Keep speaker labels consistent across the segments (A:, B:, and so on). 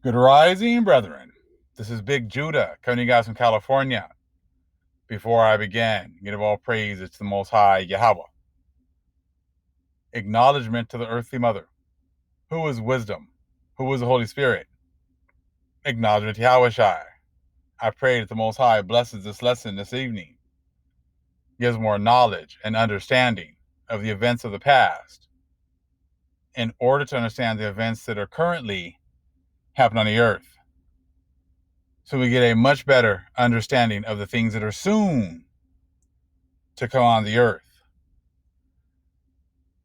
A: Good rising, brethren. This is Big Judah coming to you guys from California. Before I begin, give all praise it's the Most High Yahweh. Acknowledgement to the earthly mother. Who is wisdom? Who is the Holy Spirit? Acknowledgement to Yahweh Shai. I pray that the Most High blesses this lesson this evening, gives more knowledge and understanding of the events of the past in order to understand the events that are currently happening on the earth. So we get a much better understanding of the things that are soon to come on the earth.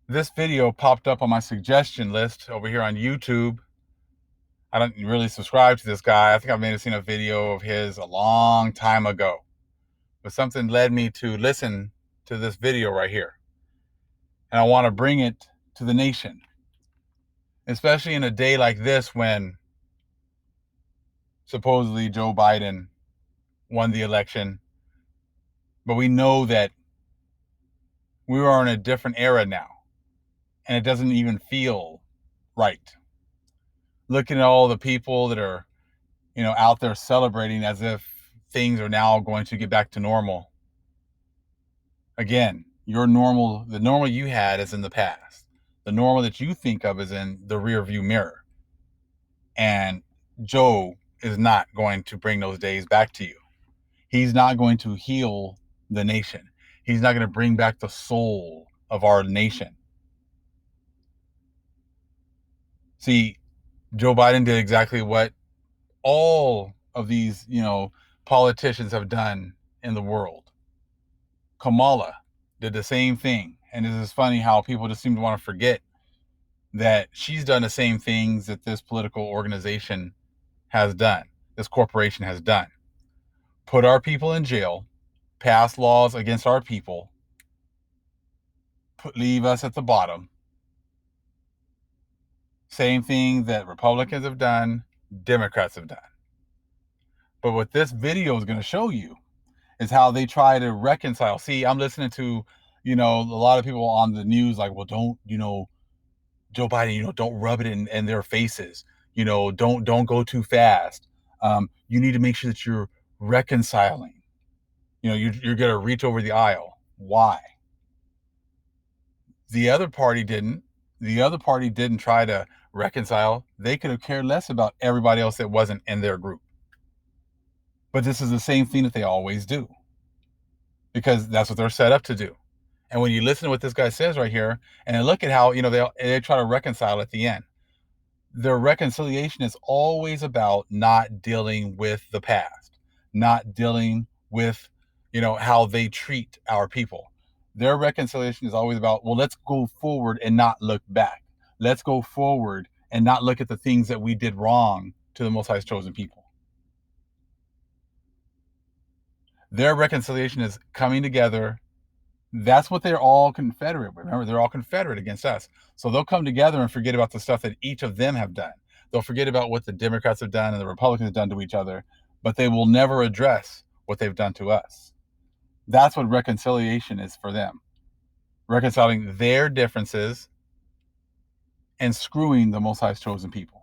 A: This video popped up on my suggestion list over here on YouTube. I don't really subscribe to this guy. I think I may have seen a video of his a long time ago. But something led me to listen to this video right here. And I want to bring it to the nation. Especially in a day like this when supposedly Joe Biden won the election. But we know that we are in a different era now. And it doesn't even feel right. Looking at all the people that are out there celebrating as if things are now going to get back to normal. Again, the normal you had is in the past. The normal that you think of is in the rear view mirror. And Joe is not going to bring those days back to you. He's not going to heal the nation. He's not going to bring back the soul of our nation. See, Joe Biden did exactly what all of these, politicians have done in the world. Kamala did the same thing. And it is funny how people just seem to want to forget that she's done the same things that this political organization has done, this corporation has done. Put our people in jail, pass laws against our people, leave us at the bottom. Same thing that Republicans have done, Democrats have done. But what this video is going to show you is how they try to reconcile. See, I'm listening to, a lot of people on the news like, well, don't, Joe Biden, don't rub it in their faces. Don't go too fast. You need to make sure that you're reconciling. You're going to reach over the aisle. Why? The other party didn't. The other party didn't try to reconcile. They could have cared less about everybody else that wasn't in their group. But this is the same thing that they always do, because that's what they're set up to do. And when you listen to what this guy says right here, and look at how they try to reconcile at the end. Their reconciliation is always about not dealing with the past, not dealing with how they treat our people. Their reconciliation is always about, well, let's go forward and not look back. Let's go forward and not look at the things that we did wrong to the Most High's chosen people. Their reconciliation is coming together. That's what they're all confederate. Remember, they're all confederate against us. So they'll come together and forget about the stuff that each of them have done. They'll forget about what the Democrats have done and the Republicans have done to each other, but they will never address what they've done to us. That's what reconciliation is for them. Reconciling their differences and screwing the Most High's chosen people.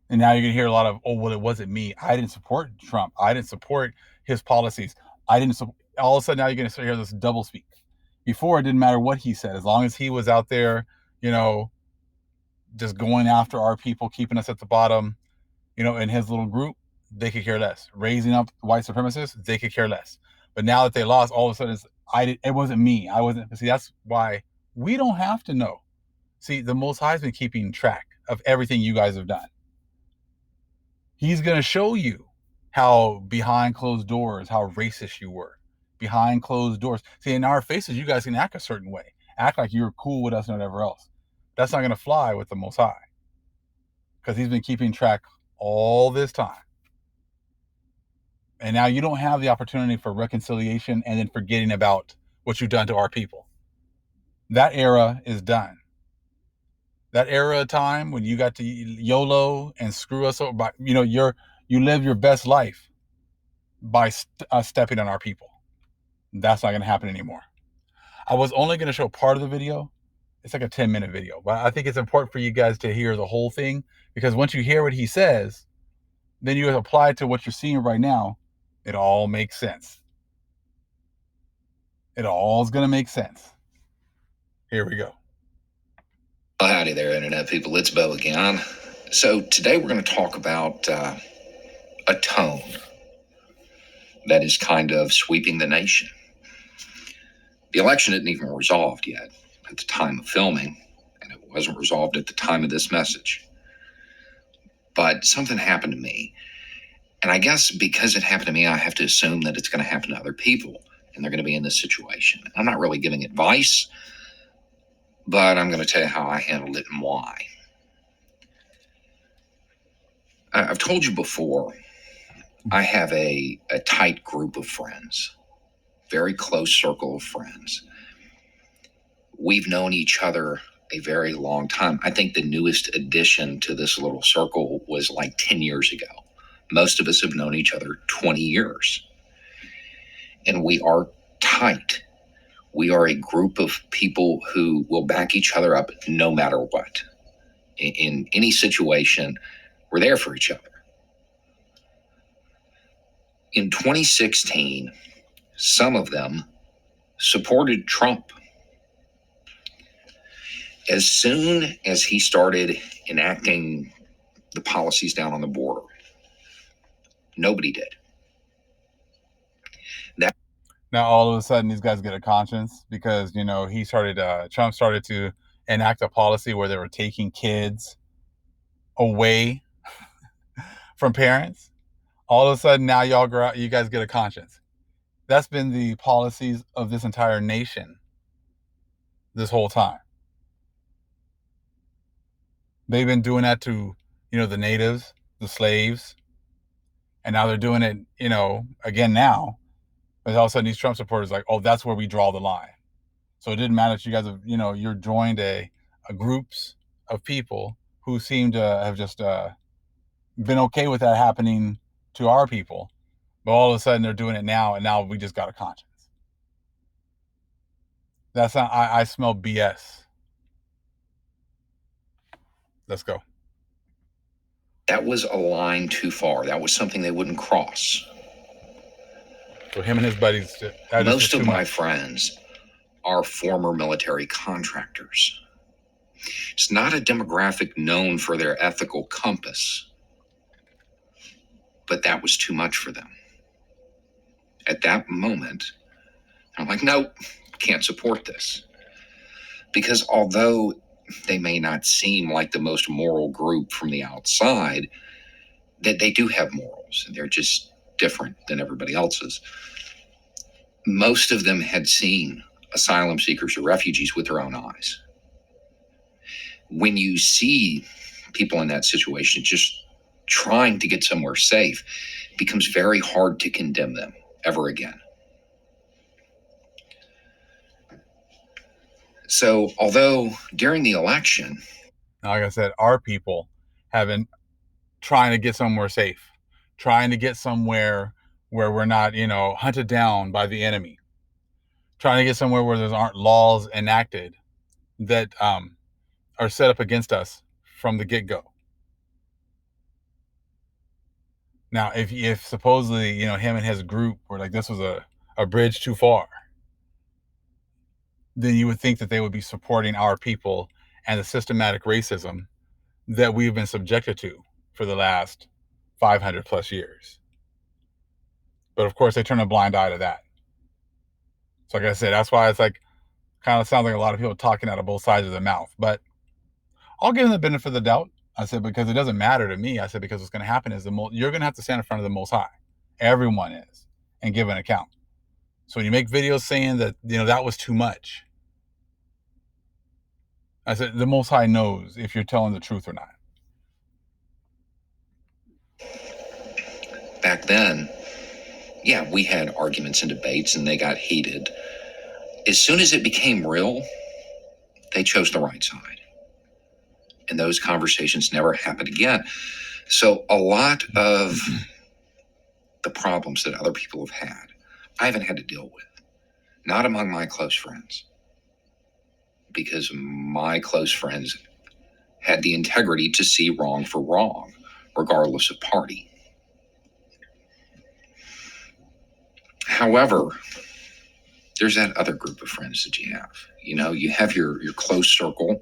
A: And now you're going to hear a lot of, oh, well, it wasn't me. I didn't support Trump. I didn't support his policies. All of a sudden now you're going to hear this double speak. Before, it didn't matter what he said. As long as he was out there, just going after our people, keeping us at the bottom, in his little group, they could care less. Raising up white supremacists, they could care less. But now that they lost, all of a sudden it wasn't me. I wasn't. See, that's why we don't have to know. See, the Most High has been keeping track of everything you guys have done. He's going to show you how behind closed doors, how racist you were. Behind closed doors. See, in our faces, you guys can act a certain way. Act like you're cool with us and whatever else. That's not going to fly with the Most High, because he's been keeping track all this time. And now you don't have the opportunity for reconciliation and then forgetting about what you've done to our people. That era is done. That era of time when you got to YOLO and screw us over, you live your best life by stepping on our people. That's not going to happen anymore. I was only going to show part of the video. It's like a 10-minute video, but I think it's important for you guys to hear the whole thing, because once you hear what he says, then you apply it to what you're seeing right now. It all makes sense. It all is going to make sense. Here we go.
B: Well, howdy there, Internet people. It's Bo again. So today we're going to talk about a tone that is kind of sweeping the nation. The election isn't even resolved yet at the time of filming, and it wasn't resolved at the time of this message. But something happened to me. And I guess because it happened to me, I have to assume that it's going to happen to other people, and they're going to be in this situation. I'm not really giving advice, but I'm going to tell you how I handled it and why. I've told you before, I have a tight group of friends, very close circle of friends. We've known each other a very long time. I think the newest addition to this little circle was like 10 years ago. Most of us have known each other 20 years. And we are tight. We are a group of people who will back each other up no matter what. In any situation, we're there for each other. In 2016, some of them supported Trump. As soon as he started enacting the policies down on the border, nobody did.
A: Now all of a sudden these guys get a conscience because, Trump started to enact a policy where they were taking kids away from parents. All of a sudden now you guys get a conscience. That's been the policies of this entire nation this whole time. They've been doing that to, the natives, the slaves, and now they're doing it, again now. But all of a sudden these Trump supporters are like, oh, that's where we draw the line. So it didn't matter if you guys have, you're joined a groups of people who seem to have just been okay with that happening to our people. But all of a sudden they're doing it now, and now we just got a conscience. That's not, I smell BS. Let's go.
B: That was a line too far. That was something they wouldn't cross.
A: So him and his buddies.
B: Most of my friends are former military contractors. It's not a demographic known for their ethical compass, but that was too much for them. At that moment, I'm like, nope, can't support this. Because although they may not seem like the most moral group from the outside, that they do have morals, and they're just different than everybody else's. Most of them had seen asylum seekers or refugees with their own eyes. When you see people in that situation just trying to get somewhere safe, it becomes very hard to condemn them ever again. So, although during the election,
A: like I said, our people have been trying to get somewhere safe, trying to get somewhere where we're not, hunted down by the enemy, trying to get somewhere where there aren't laws enacted that are set up against us from the get-go. Now, if supposedly, him and his group were like, this was a bridge too far, then you would think that they would be supporting our people and the systematic racism that we've been subjected to for the last 500 plus years. But of course, they turn a blind eye to that. So like I said, that's why it's like, kind of sounds like a lot of people talking out of both sides of their mouth. But I'll give them the benefit of the doubt. I said, because it doesn't matter to me. I said, because what's going to happen is you're going to have to stand in front of the Most High. Everyone is, and give an account. So when you make videos saying that, that was too much, I said, the Most High knows if you're telling the truth or not.
B: Back then, yeah, we had arguments and debates and they got heated. As soon as it became real, they chose the right side. And those conversations never happened again. So a lot of the problems that other people have had, I haven't had to deal with. Not among my close friends. because my close friends had the integrity to see wrong for wrong, regardless of party. However, there's that other group of friends that you have. You have your close circle,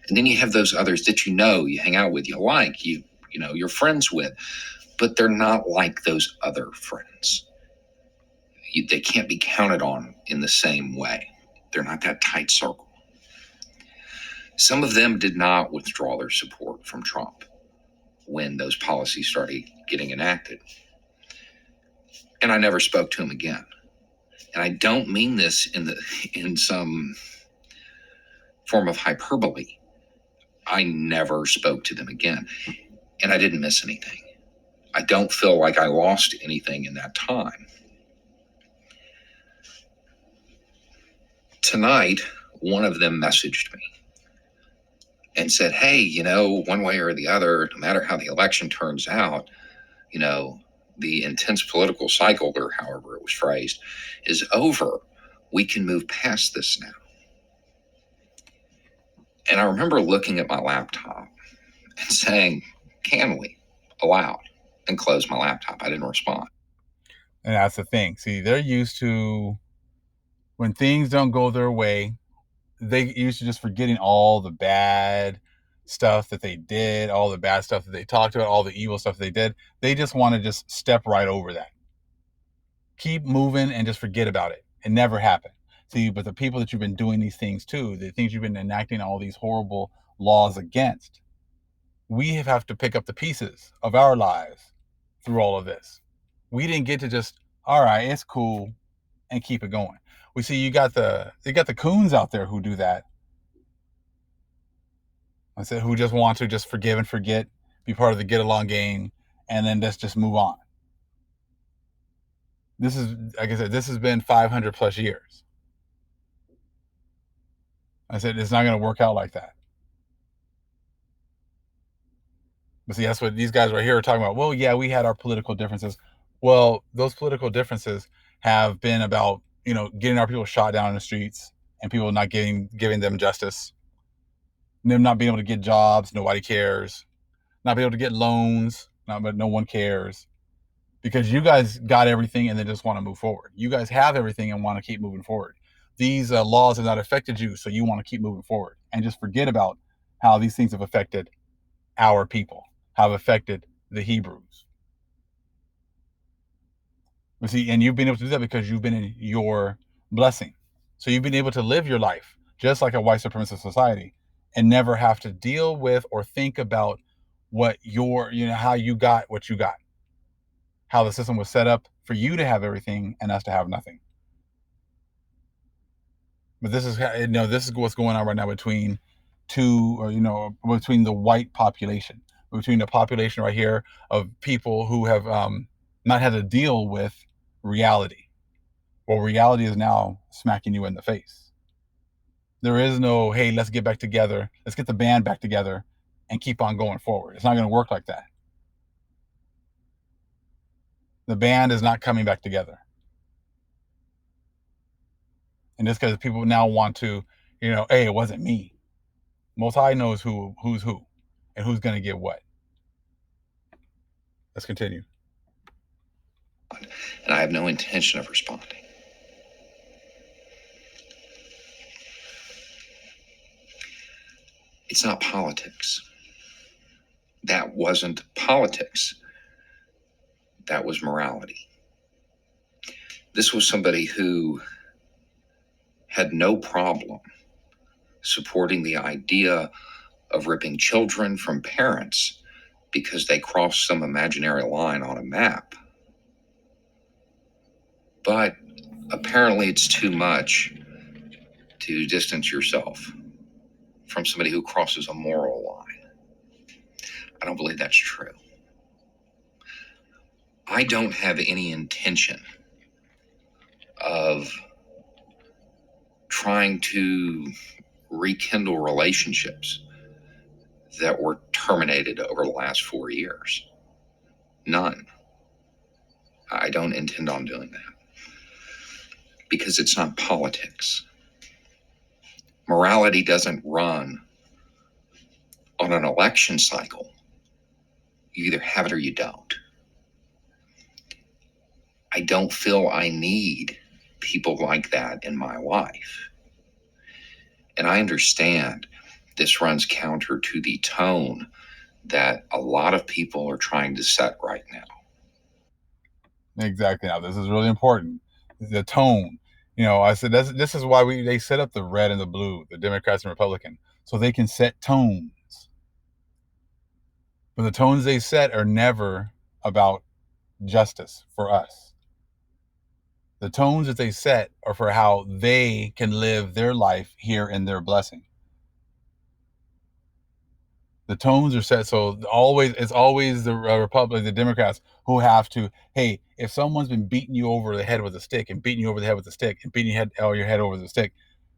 B: and then you have those others that you hang out with, you're friends with, but they're not like those other friends. They can't be counted on in the same way. They're not that tight circle. Some of them did not withdraw their support from Trump when those policies started getting enacted. And I never spoke to him again. And I don't mean this in some form of hyperbole. I never spoke to them again. And I didn't miss anything. I don't feel like I lost anything in that time. Tonight, one of them messaged me and said, hey, one way or the other, no matter how the election turns out, the intense political cycle, or however it was phrased, is over. We can move past this now. And I remember looking at my laptop and saying, can we? Aloud, and close my laptop. I didn't respond.
A: And that's the thing. See, they're used to, when things don't go their way, they used to just forgetting all the bad stuff that they did, all the bad stuff that they talked about, all the evil stuff they did. They just want to just step right over that. Keep moving and just forget about it. It never happened. See, but the people that you've been doing these things to, the things you've been enacting all these horrible laws against, we have to pick up the pieces of our lives through all of this. We didn't get to just, all right, it's cool, and keep it going. We see you got the coons out there who do that. I said, who just want to just forgive and forget, be part of the get along gang, and then let's just move on. This is, like I said, this has been 500 plus years. I said, it's not going to work out like that. But see, that's what these guys right here are talking about. Well, yeah, we had our political differences. Well, those political differences have been about, getting our people shot down in the streets and people not giving them justice. Them not being able to get jobs, nobody cares. Not being able to get loans, but no one cares. Because you guys got everything and they just want to move forward. You guys have everything and want to keep moving forward. These laws have not affected you, so you want to keep moving forward and just forget about how these things have affected our people, have affected the Hebrews. But see, and you've been able to do that because you've been in your blessing. So you've been able to live your life just like a white supremacist society and never have to deal with or think about what how you got what you got, how the system was set up for you to have everything and us to have nothing. But this is what's going on right now between between the white population, between the population right here of people who have not had to deal with reality. Well, reality is now smacking you in the face. There is no, hey, let's get back together, let's get the band back together and keep on going forward. It's not going to work like that. The band is not coming back together. And just because people now want to, hey, it wasn't me. Most High knows who's who and who's going to get what. Let's continue.
B: And I have no intention of responding. It's not politics. That wasn't politics. That was morality. This was somebody who had no problem supporting the idea of ripping children from parents because they crossed some imaginary line on a map. But apparently it's too much to distance yourself from somebody who crosses a moral line. I don't believe that's true. I don't have any intention of trying to rekindle relationships that were terminated over the last 4 years. None. I don't intend on doing that because it's not politics. Morality doesn't run on an election cycle. You either have it or you don't. I don't feel I need people like that in my life. And I understand this runs counter to the tone that a lot of people are trying to set right now.
A: Exactly. Now, this is really important. The tone. I said this is why they set up the red and the blue, the Democrats and Republican, so they can set tones. But the tones they set are never about justice for us. The tones that they set are for how they can live their life here in their blessing. The tones are set so it's always the Republic, the Democrats who have to. Hey, if someone's been beating you over the head with a stick and beating you over the head with a stick and beating your head over the stick,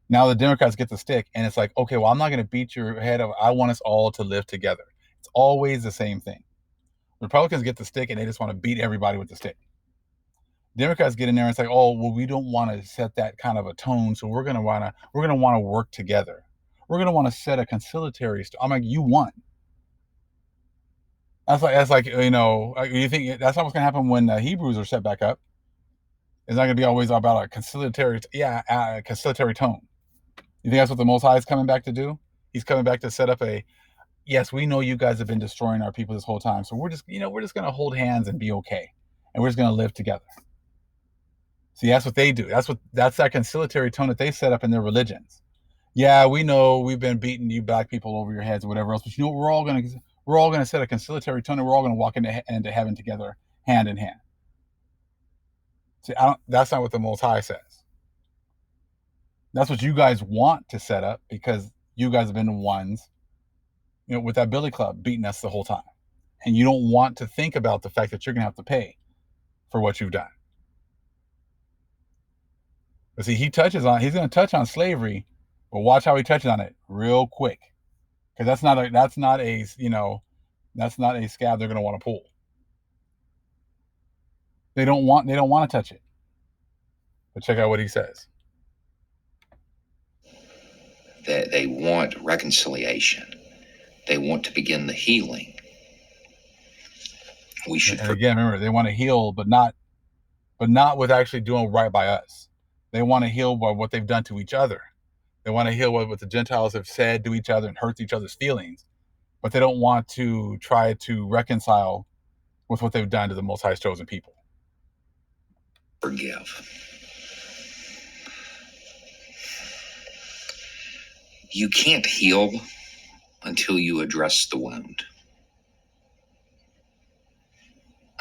A: now the Democrats get the stick and it's like, okay, well, I'm not going to beat your head over. I want us all to live together. It's always the same thing. Republicans get the stick and they just want to beat everybody with the stick. Democrats get in there and say, oh, well, we don't want to set that kind of a tone, so we're gonna want to work together. We're gonna want to set a conciliatory. I'm like, you won. That's like you think that's not what's gonna happen when the Hebrews are set back up? It's not gonna be always about a conciliatory, conciliatory tone. You think that's what the Most High is coming back to do? He's coming back to set up yes, we know you guys have been destroying our people this whole time, so we're just gonna hold hands and be okay, and we're just gonna live together. See, that's what they do. That's that conciliatory tone that they set up in their religions. Yeah, we know we've been beating you black people over your heads or whatever else, but we're all gonna set a conciliatory tone and we're all gonna walk into heaven together, hand in hand. See, that's not what the Most High says. That's what you guys want to set up because you guys have been the ones, with that billy club beating us the whole time, and you don't want to think about the fact that you're gonna have to pay for what you've done. But see, he's going to touch on slavery, but watch how he touches on it real quick, because that's not a scab they're going to want to pull. They don't want to touch it. But check out what he says.
B: They want reconciliation. They want to begin the healing. We should.
A: And again, remember, they want to heal, but not with actually doing right by us. They want to heal by what they've done to each other. They want to heal what the Gentiles have said to each other and hurt each other's feelings. But they don't want to try to reconcile with what they've done to the Most High's chosen people.
B: Forgive. You can't heal until you address the wound.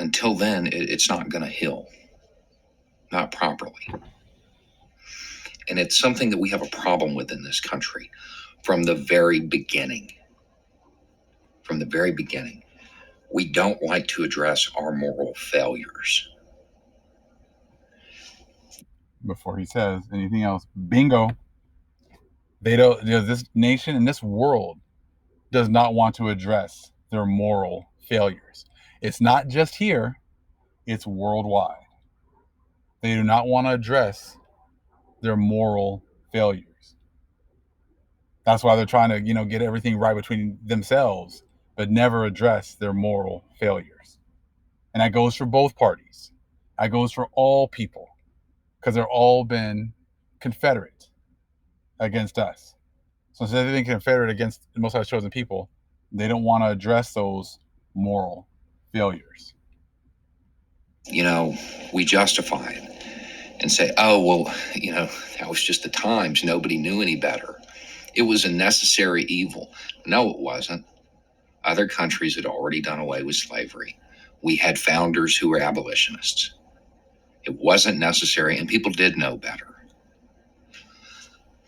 B: Until then, it's not going to heal. Not properly. And it's something that we have a problem with in this country from the very beginning. From the very beginning. We don't like to address our moral failures.
A: Before he says anything else, bingo. They don't. This nation and this world does not want to address their moral failures. It's not just here; it's worldwide. They do not want to address their moral failures. That's why they're trying to, get everything right between themselves, but never address their moral failures. And that goes for both parties. That goes for all people, because they're all been confederate against us. So instead of being confederate against the Most High's chosen people, they don't want to address those moral failures.
B: We justify it and say, oh, well, that was just the times. Nobody knew any better. It was a necessary evil. No, it wasn't. Other countries had already done away with slavery. We had founders who were abolitionists. It wasn't necessary, and people did know better.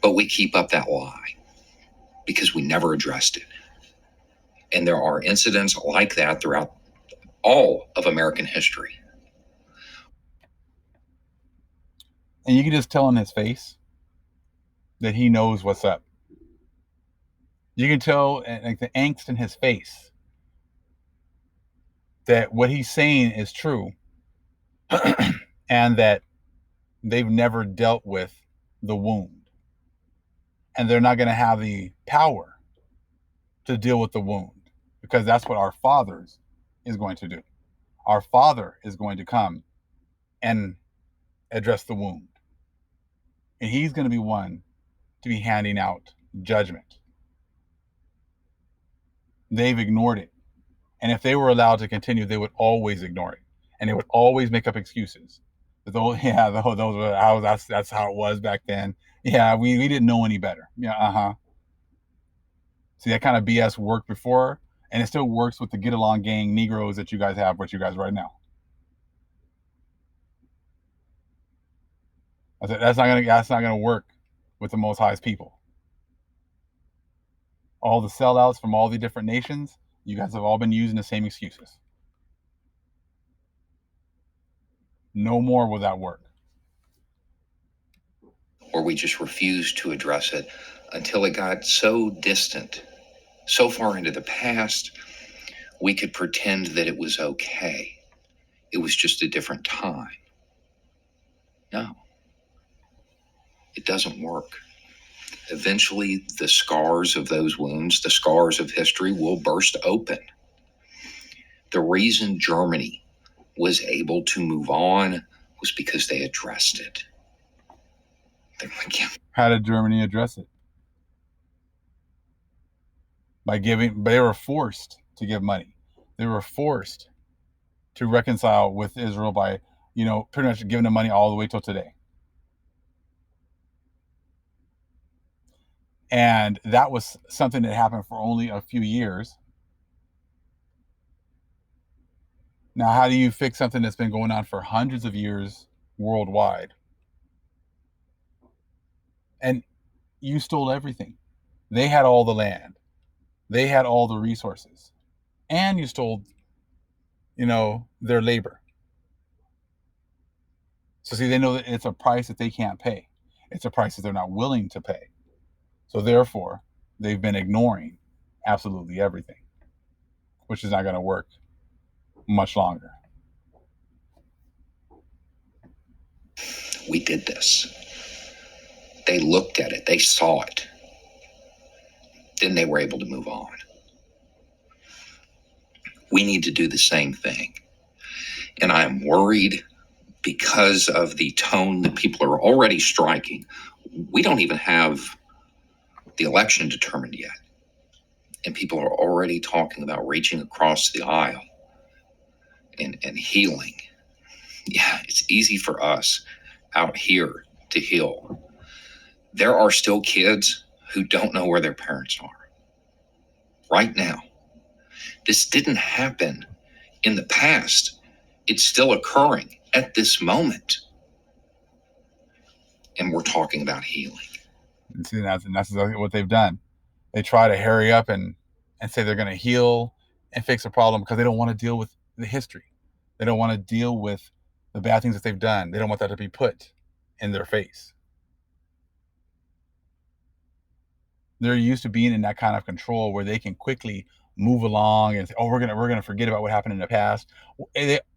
B: But we keep up that lie because we never addressed it. And there are incidents like that throughout all of American history.
A: And you can just tell in his face that he knows what's up. You can tell, like, the angst in his face that what he's saying is true and that they've never dealt with the wound. and they're not going to have the power to deal with the wound, because that's what our Father's is going to do. Our Father is going to come and address the wound, and he's going to be one to be handing out judgment. They've ignored it, and if they were allowed to continue, they would always ignore it, and they would always make up excuses. Those were that's how it was back then. Yeah, we didn't know any better. Yeah, See, that kind of BS worked before, and it still works with the get along gang Negroes that you guys have with you guys right now. That's not gonna work with the Most High's people. All the sellouts from all the different nations, you guys have all been using the same excuses. No more will that work.
B: Or we just refused to address it until it got so distant, so far into the past, we could pretend that it was okay. It was just a different time. No, it doesn't work. Eventually, the scars of those wounds, the scars of history, will burst open. The reason Germany was able to move on was because they addressed it.
A: How did Germany address it? They were forced to give money. They were forced to reconcile with Israel by, pretty much giving them money all the way till today. And that was something that happened for only a few years. Now, how do you fix something that's been going on for hundreds of years worldwide? And you stole everything. They had all the land. They had all the resources. And you stole, their labor. So see, they know that it's a price that they can't pay. It's a price that they're not willing to pay. So therefore, they've been ignoring absolutely everything, which is not going to work much longer.
B: We did this. They looked at it. They saw it. Then they were able to move on. We need to do the same thing. And I am worried because of the tone that people are already striking. We don't even have the election determined yet. And people are already talking about reaching across the aisle and healing. Yeah, it's easy for us out here to heal. There are still kids who don't know where their parents are right now. This didn't happen in the past. It's still occurring at this moment. And we're talking about healing.
A: And see, that's exactly what they've done. They try to hurry up and say they're going to heal and fix a problem because they don't want to deal with the history. They don't want to deal with the bad things that they've done. They don't want that to be put in their face. They're used to being in that kind of control where they can quickly move along and say, "Oh, we're gonna forget about what happened in the past."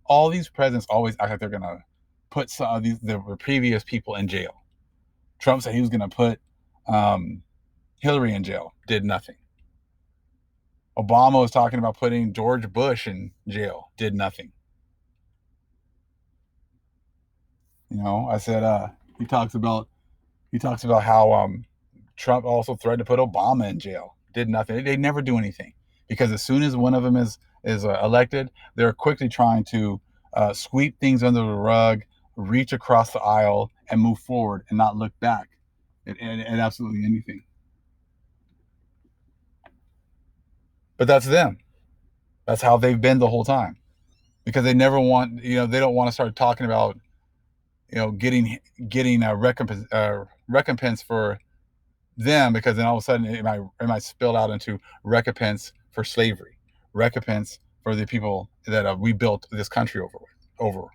A: All these presidents always act like they're gonna put some of the previous people in jail. Trump said he was gonna put Hillary in jail. Did nothing. Obama was talking about putting George Bush in jail. Did nothing. I said he talks about how Trump also threatened to put Obama in jail. Did nothing. They never do anything because as soon as one of them is elected, they're quickly trying to sweep things under the rug, reach across the aisle, and move forward and not look back at absolutely anything. But that's them. That's how they've been the whole time, because they never want, they don't want to start talking about, getting a recompense for them, because then all of a sudden it might spill out into recompense for slavery, recompense for the people that we built this country over.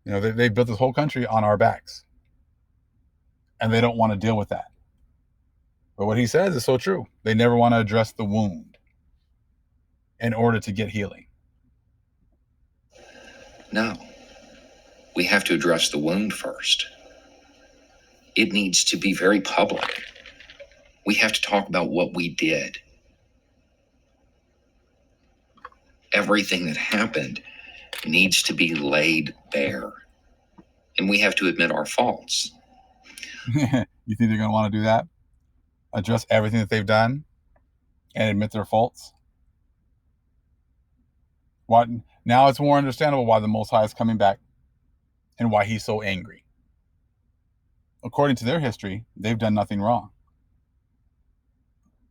A: They built this whole country on our backs, and they don't want to deal with that. But what he says is so true. They never want to address the wound in order to get healing.
B: No, we have to address the wound first. It needs to be very public. We have to talk about what we did. Everything that happened needs to be laid bare. And we have to admit our faults.
A: You think they're going to want to do that? Address everything that they've done and admit their faults? Why, now it's more understandable why the Most High is coming back and why he's so angry. According to their history, they've done nothing wrong.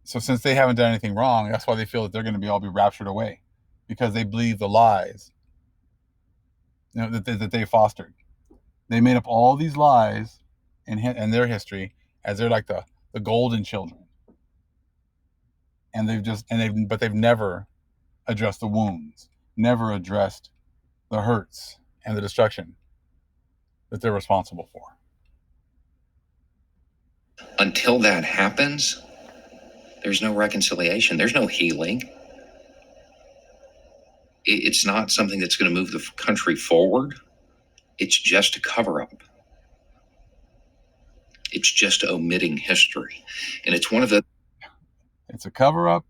A: So since they haven't done anything wrong, that's why they feel that they're going to all be raptured away, because they believe the lies, that they fostered. They made up all these lies in their history as they're like the golden children, and they've never addressed the wounds, never addressed the hurts and the destruction that they're responsible for.
B: Until that happens, there's no reconciliation. There's no healing. It's not something that's going to move the country forward. It's just a cover-up. It's just omitting history. And it's one of the...
A: It's a cover-up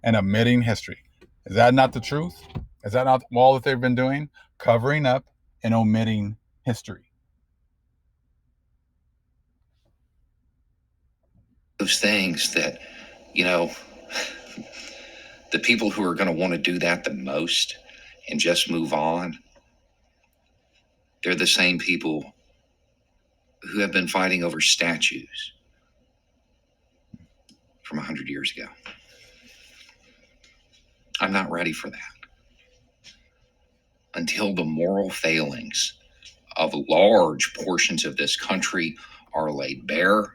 A: and omitting history. Is that not the truth? Is that not all that they've been doing? Covering up and omitting history.
B: Those things that, the people who are going to want to do that the most and just move on, they're the same people who have been fighting over statues from 100 years ago. I'm not ready for that. Until the moral failings of large portions of this country are laid bare,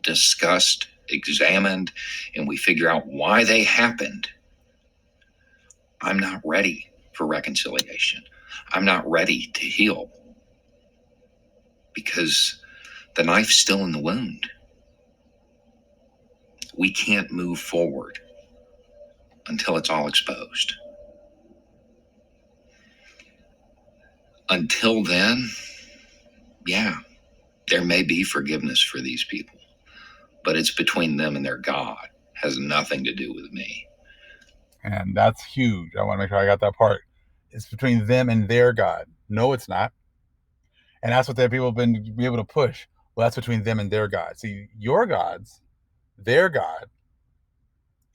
B: discussed, examined, and we figure out why they happened, I'm not ready for reconciliation. I'm not ready to heal, because the knife's still in the wound. We can't move forward until it's all exposed. Until then, yeah, there may be forgiveness for these people, but it's between them and their God. It has nothing to do with me.
A: And that's huge. I want to make sure I got that part. It's between them and their God. No, it's not. And that's what their people have been able to push. Well, that's between them and their God. See, your gods, their God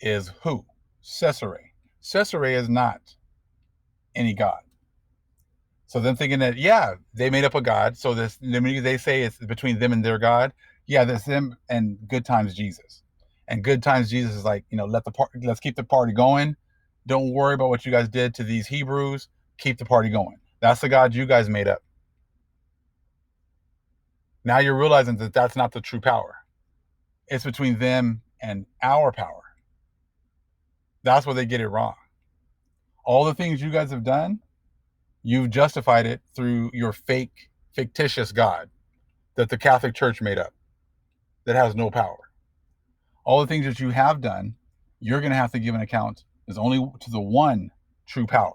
A: is who? Caesarea. Caesarea is not any God. So them thinking that, yeah, they made up a God. So they say it's between them and their God. Yeah, that's them and good times Jesus. And good times Jesus is like, let's keep the party going. Don't worry about what you guys did to these Hebrews. Keep the party going. That's the God you guys made up. Now you're realizing that that's not the true power. It's between them and our power. That's where they get it wrong. All the things you guys have done, you've justified it through your fictitious God that the Catholic Church made up that has no power. All the things that you have done, you're going to have to give an account is only to the one true power.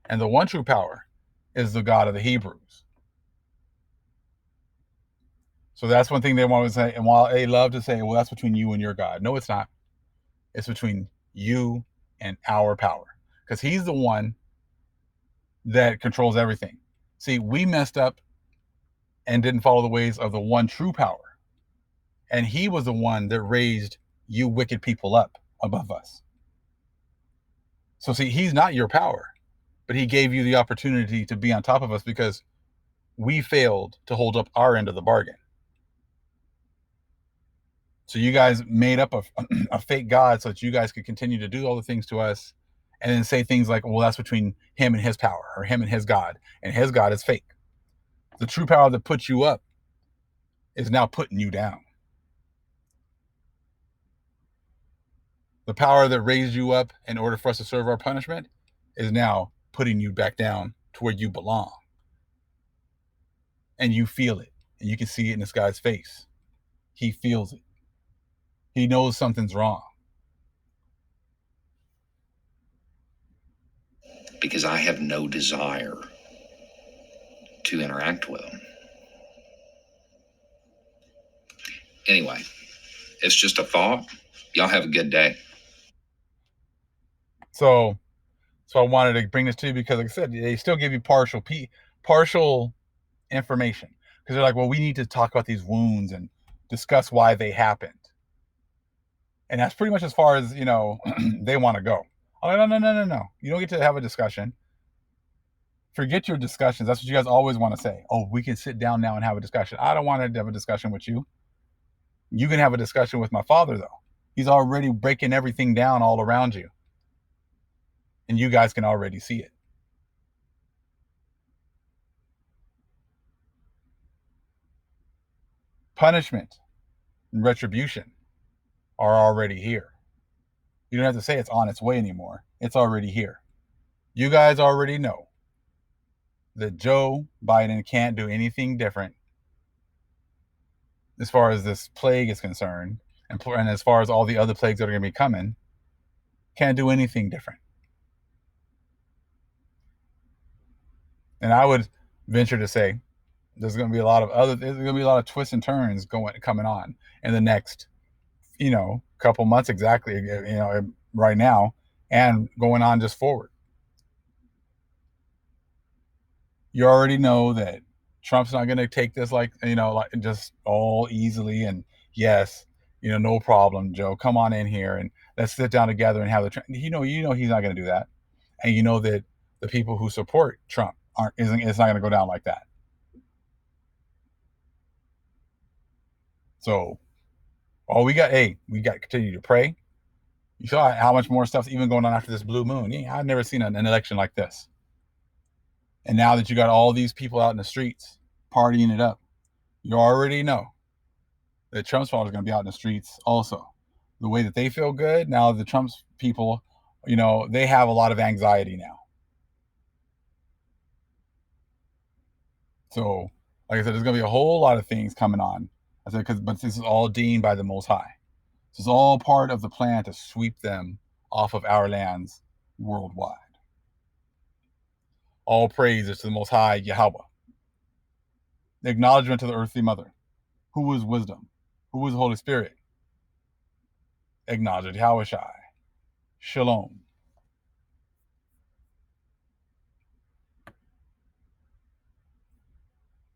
A: And the one true power is the God of the Hebrews. So that's one thing they want to say. And while they love to say, well, that's between you and your God. No, it's not. It's between you and our power. Because he's the one that controls everything. See, we messed up and didn't follow the ways of the one true power. And he was the one that raised you wicked people up above us. So see, he's not your power, but he gave you the opportunity to be on top of us because we failed to hold up our end of the bargain. So you guys made up a fake God so that you guys could continue to do all the things to us and then say things like, well, that's between him and his power, or him and his God, and his God is fake. The true power that puts you up is now putting you down. The power that raised you up in order for us to serve our punishment is now putting you back down to where you belong. And you feel it, and you can see it in this guy's face. He feels it. He knows something's wrong.
B: Because I have no desire to interact with him. Anyway, it's just a thought. Y'all have a good day.
A: So I wanted to bring this to you because, like I said, they still give you partial information because they're like, well, we need to talk about these wounds and discuss why they happened, and that's pretty much as far as they want to go. I'm like, no. You don't get to have a discussion. Forget your discussions. That's what you guys always want to say. Oh, we can sit down now and have a discussion. I don't want to have a discussion with you. You can have a discussion with my father, though. He's already breaking everything down all around you, and you guys can already see it. Punishment and retribution are already here. You don't have to say it's on its way anymore. It's already here. You guys already know that Joe Biden can't do anything different as far as this plague is concerned, and as far as all the other plagues that are going to be coming, can't do anything different. And I would venture to say there's going to be a lot of twists and turns coming on in the next couple months, exactly, right now, and going on just forward. You already know that Trump's not going to take this like just all easily and yes, no problem, Joe, come on in here and let's sit down together and have the he's not going to do that, and you know that the people who support Trump it's not going to go down like that. So we got to continue to pray. You saw how much more stuff's even going on after this blue moon. Yeah, I've never seen an election like this. And now that you got all these people out in the streets partying it up, you already know that Trump's followers are going to be out in the streets also. The way that they feel good now, the Trump's people, they have a lot of anxiety now. So, like I said, there's going to be a whole lot of things coming on. I said, but this is all deemed by the Most High. This is all part of the plan to sweep them off of our lands worldwide. All praise is to the Most High Yahweh. The acknowledgement to the earthly mother, who is wisdom, who is the Holy Spirit. Acknowledge Yahweh Shai. Shalom.